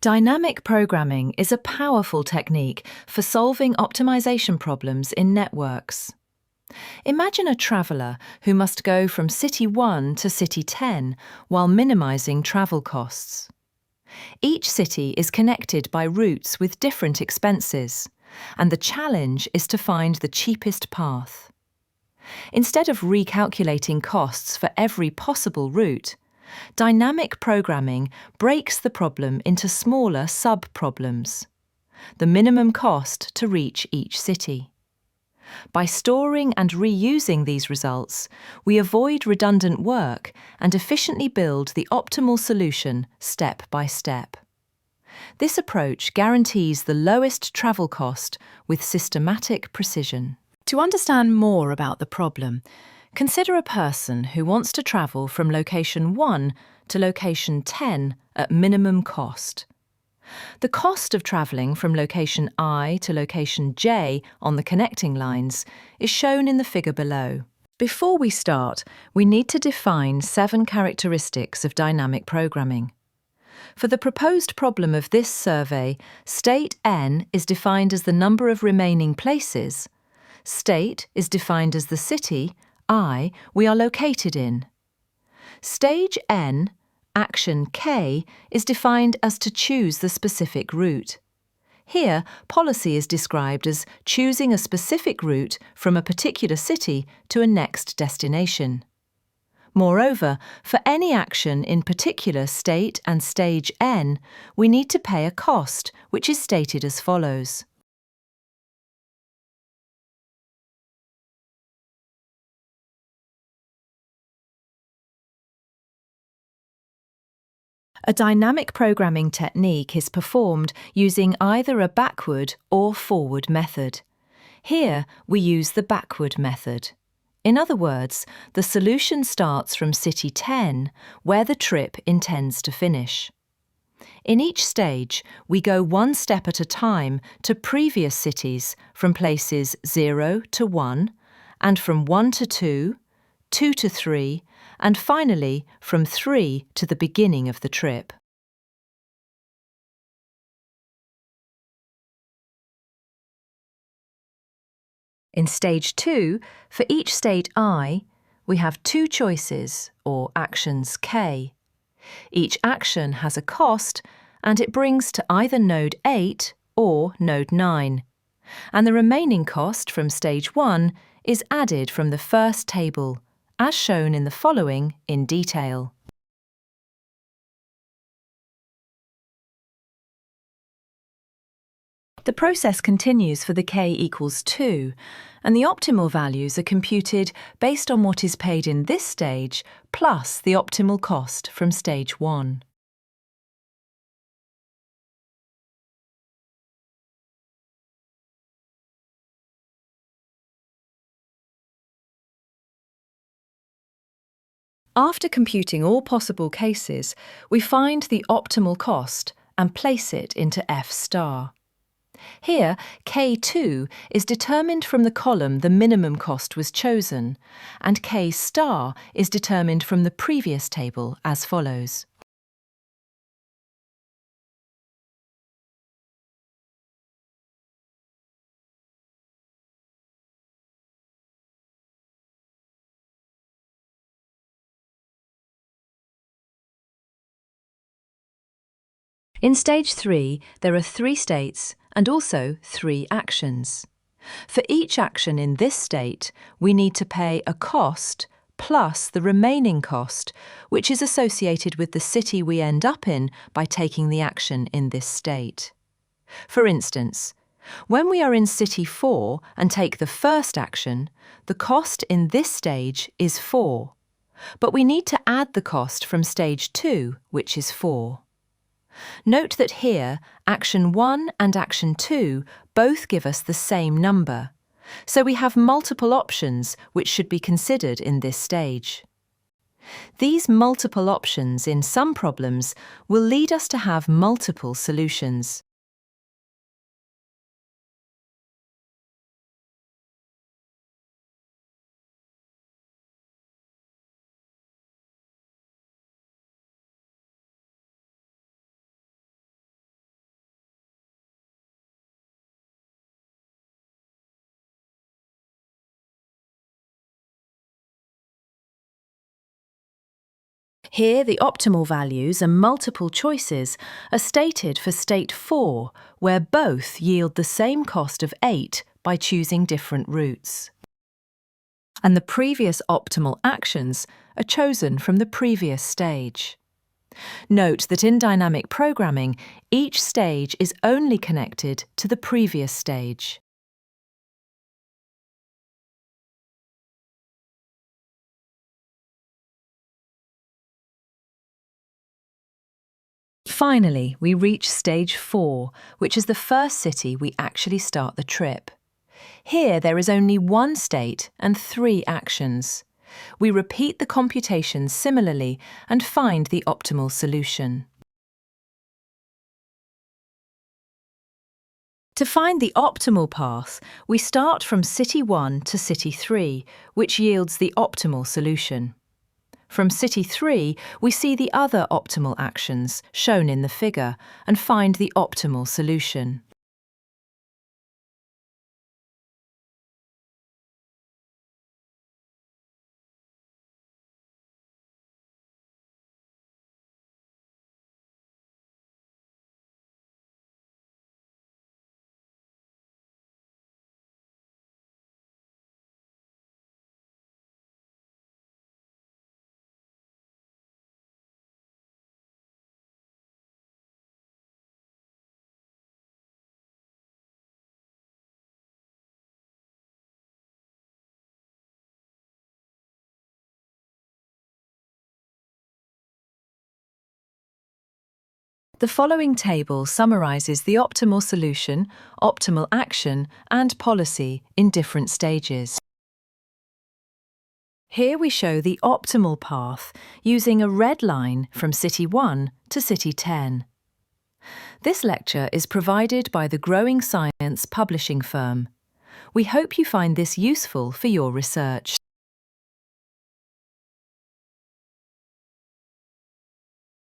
Dynamic programming is a powerful technique for solving optimization problems in networks. Imagine a traveller who must go from City 1 to City 10 while minimizing travel costs. Each city is connected by routes with different expenses, and the challenge is to find the cheapest path. Instead of recalculating costs for every possible route, dynamic programming breaks the problem into smaller sub-problems. The minimum cost to reach each city. By storing and reusing these results, we avoid redundant work and efficiently build the optimal solution step by step. This approach guarantees the lowest travel cost with systematic precision. To understand more about the problem, consider a person who wants to travel from location 1 to location 10 at minimum cost. The cost of travelling from location I to location J on the connecting lines is shown in the figure below. Before we start, we need to define 7 characteristics of dynamic programming. For the proposed problem of this survey, state N is defined as the number of remaining places. State is defined as the city, I, we are located in. Stage N, action K, is defined as to choose the specific route. Here, policy is described as choosing a specific route from a particular city to a next destination. Moreover, for any action in particular state and stage N, we need to pay a cost, which is stated as follows. A dynamic programming technique is performed using either a backward or forward method. Here, we use the backward method. In other words, the solution starts from City 10, where the trip intends to finish. In each stage, we go one step at a time to previous cities from places 0 to 1, and from 1 to 2, 2 to 3, and finally from 3 to the beginning of the trip. In stage 2, for each state I, we have 2 choices, or actions K. Each action has a cost, and it brings to either node 8 or node 9. And the remaining cost from stage 1 is added from the first table, as shown in the following in detail. The process continues for the k equals 2, and the optimal values are computed based on what is paid in this stage plus the optimal cost from stage 1. After computing all possible cases, we find the optimal cost and place it into F star. Here, K2 is determined from the column the minimum cost was chosen, and K star is determined from the previous table as follows. In stage 3, there are 3 states and also 3 actions. For each action in this state, we need to pay a cost plus the remaining cost, which is associated with the city we end up in by taking the action in this state. For instance, when we are in City 4 and take the first action, the cost in this stage is 4. But we need to add the cost from stage 2, which is 4. Note that here, action 1 and action 2 both give us the same number, so we have multiple options which should be considered in this stage. These multiple options in some problems will lead us to have multiple solutions. Here, the optimal values and multiple choices are stated for state 4, where both yield the same cost of 8 by choosing different routes. And the previous optimal actions are chosen from the previous stage. Note that in dynamic programming, each stage is only connected to the previous stage. Finally, we reach stage 4, which is the first city we actually start the trip. Here there is only one state and 3 actions. We repeat the computations similarly and find the optimal solution. To find the optimal path, we start from City 1 to City 3, which yields the optimal solution. From City 3, we see the other optimal actions, shown in the figure, and find the optimal solution. The following table summarizes the optimal solution, optimal action, and policy in different stages. Here we show the optimal path using a red line from City 1 to City 10. This lecture is provided by the Growing Science publishing firm. We hope you find this useful for your research.